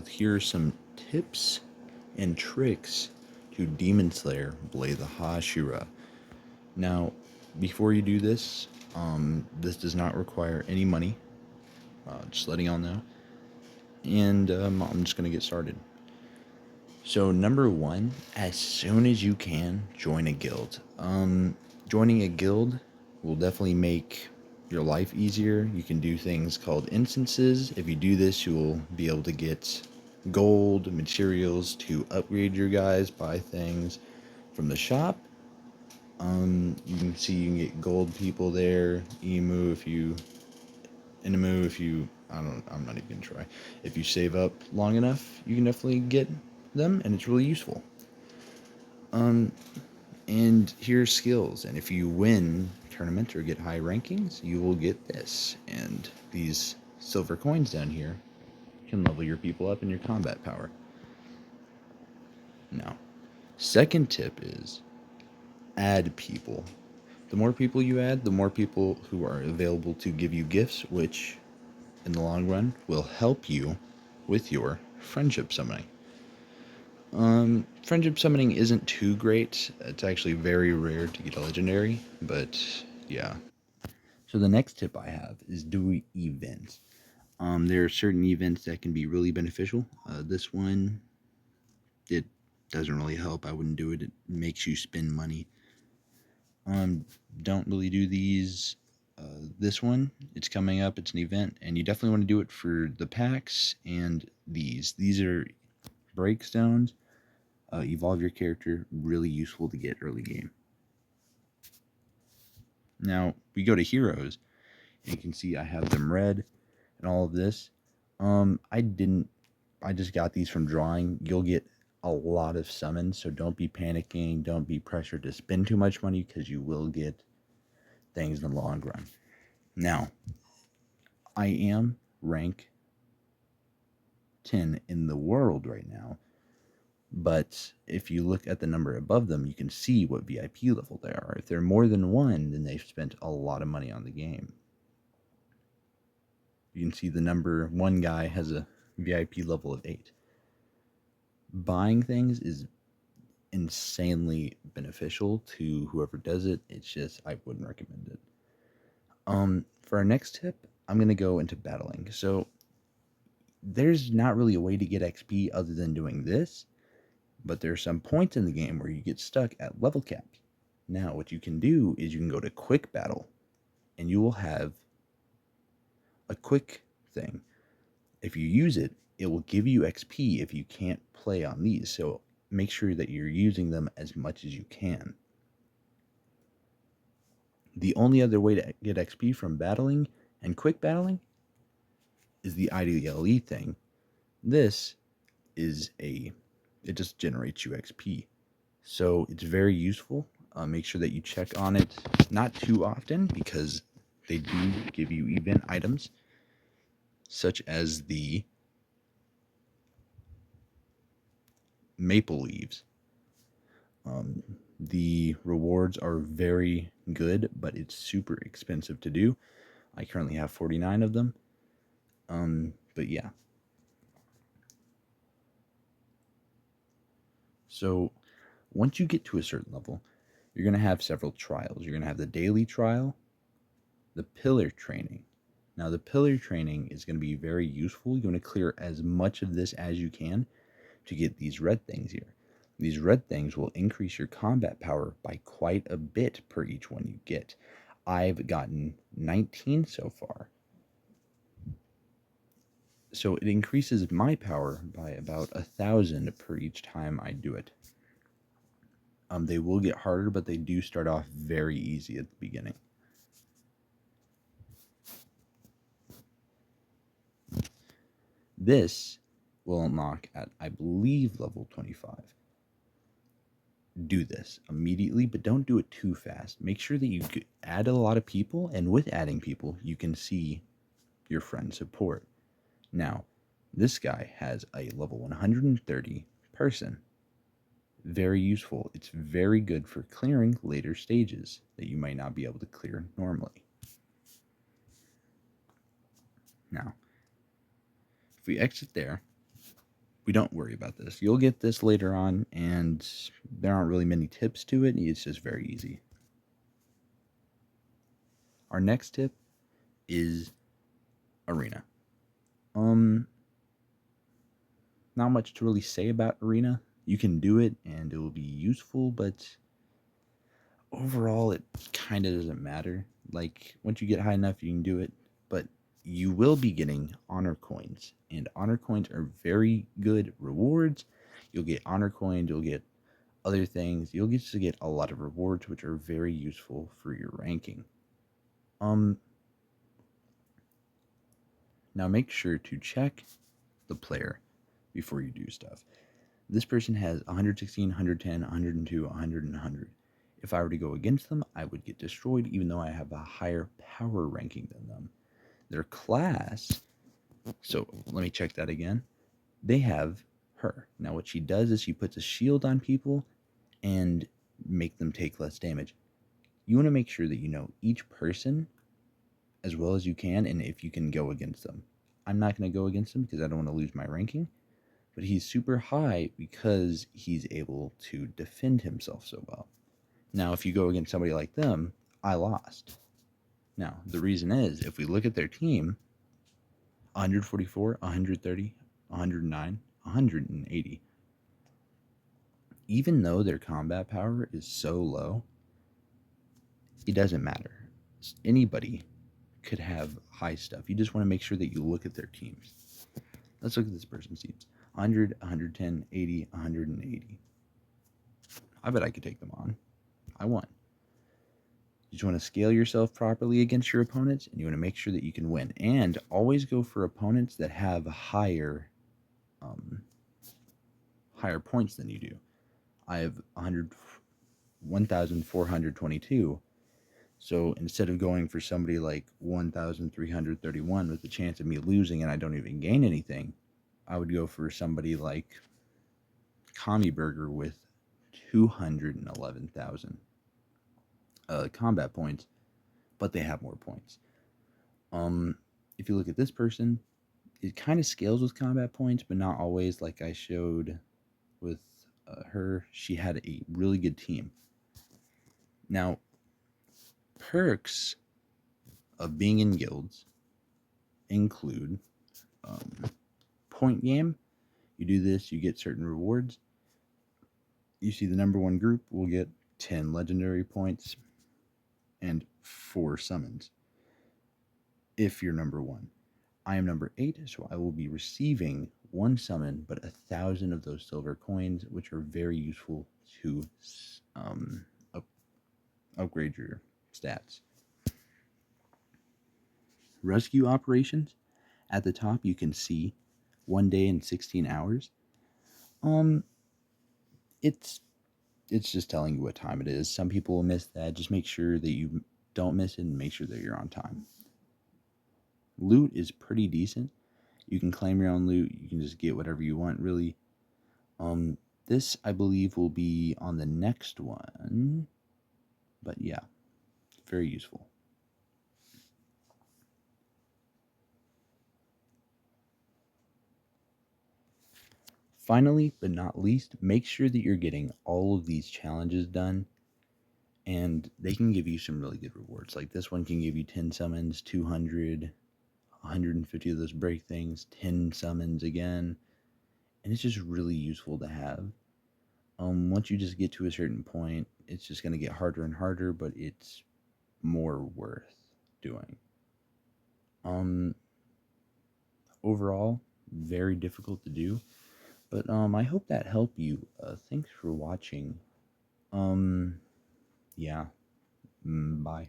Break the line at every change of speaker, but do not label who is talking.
Here are some tips and tricks to Demon Slayer Blade the Hashira. Now, before you do this, this does not require any money. Just letting y'all know. And I'm just gonna get started. So number one, as soon as you can, join a guild. Joining a guild will definitely make your life easier. You can do things called instances. If you do this, you'll be able to get gold materials to upgrade your guys, buy things from the shop. You can see you can get gold people there. Emu if you, Inemu if you. I'm not even gonna try. If you save up long enough, you can definitely get them, and it's really useful. And here's skills. And if you win tournament or get high rankings, you will get this. And these silver coins down here can level your people up in your combat power. Now, second tip is add people. The more people you add, the more people who are available to give you gifts, which in the long run will help you with your friendship summoning. Friendship summoning isn't too great. It's actually very rare to get a legendary, but yeah. So the next tip I have is do events. There are certain events that can be really beneficial. This one, it doesn't really help. I wouldn't do it. It makes you spend money. Don't really do these. This one, it's coming up. It's an event, and you definitely want to do it for the packs and these. These are breakstones. Evolve your character. Really useful to get early game. Now we go to heroes. And you can see I have them red and all of this. I didn't. I just got these from drawing. You'll get a lot of summons, so don't be panicking. Don't be pressured to spend too much money because you will get things in the long run. Now, I am rank 10 in the world right now, but if you look at the number above them, you can see what VIP level they are. If they're more than one, then they've spent a lot of money on the game. You can see the number one guy has a VIP level of 8. Buying things is insanely beneficial to whoever does it. It's just I wouldn't recommend it. For our next tip, I'm gonna go into battling. So there's not really a way to get XP other than doing this, but there's some points in the game where you get stuck at level caps. Now, what you can do is you can go to quick battle, and you will have a quick thing. If you use it, it will give you XP if you can't play on these. So make sure that you're using them as much as you can. The only other way to get XP from battling and quick battling is the IDLE thing. This is it just generates you XP. So it's very useful. Make sure that you check on it not too often because they do give you event items such as the maple leaves. The rewards are very good, but it's super expensive to do. I currently have 49 of them. But yeah. So once you get to a certain level, you're going to have several trials. You're going to have the daily trial, the pillar training. Now, the pillar training is going to be very useful. You want to clear as much of this as you can to get these red things here. These red things will increase your combat power by quite a bit per each one you get. I've gotten 19 so far. So it increases my power by about 1,000 per each time I do it. They will get harder, but they do start off very easy at the beginning. This will unlock at, I believe, level 25. Do this immediately, but don't do it too fast. Make sure that you add a lot of people, and with adding people, you can see your friend support. Now, this guy has a level 130 person. Very useful. It's very good for clearing later stages that you might not be able to clear normally. Now, if we exit there, we don't worry about this. You'll get this later on, and there aren't really many tips to it. It's just very easy. Our next tip is arena. Um, Not much to really say about arena. You can do it, and it will be useful, but overall, it kind of doesn't matter. Like, once you get high enough, you can do it, but you will be getting honor coins, and honor coins are very good rewards. You'll get honor coins, you'll get other things. You'll get to get a lot of rewards, which are very useful for your ranking. Um, Now make sure to check the player before you do stuff. This person has 116, 110, 102, 100, and 100. If I were to go against them, I would get destroyed, even though I have a higher power ranking than them. Their class, so let me check that again. They have her. Now, what she does is she puts a shield on people and make them take less damage. You want to make sure that you know each person as well as you can, and if you can go against them. I'm not going to go against him because I don't want to lose my ranking, but he's super high because he's able to defend himself so well. Now, if you go against somebody like them, I lost. Now, the reason is if we look at their team, 144, 130, 109, 180. Even though their combat power is so low, it doesn't matter. Anybody could have high stuff. You just want to make sure that you look at their teams. Let's look at this person's teams. 100, 110, 80, 180. I bet I could take them on. I won. You just want to scale yourself properly against your opponents, and you want to make sure that you can win. And always go for opponents that have higher points than you do. I have 1,422. So instead of going for somebody like 1,331 with the chance of me losing and I don't even gain anything, I would go for somebody like Kami Burger with 211,000 combat points, but they have more points. If you look at this person, it kind of scales with combat points, but not always. Like I showed with her, she had a really good team. Now, perks of being in guilds include point game. You do this, you get certain rewards. You see the number one group will get 10 legendary points and 4 summons if you're number 1. I am number 8, so I will be receiving 1 summon, but 1,000 of those silver coins, which are very useful to upgrade your stats. Rescue operations. At the top, you can see 1 day and 16 hours. It's just telling you what time it is. Some people will miss that. Just make sure that you don't miss it and make sure that you're on time. Loot is pretty decent. You can claim your own loot. You can just get whatever you want, really. This, I believe, will be on the next one. But yeah, very useful. Finally, but not least, make sure that you're getting all of these challenges done. And they can give you some really good rewards. Like this one can give you 10 summons, 200, 150 of those break things, 10 summons again. And it's just really useful to have. Once you just get to a certain point, it's just going to get harder and harder, but it's more worth doing. Overall, very difficult to do, but I hope that helped you. Thanks for watching. Yeah. Bye.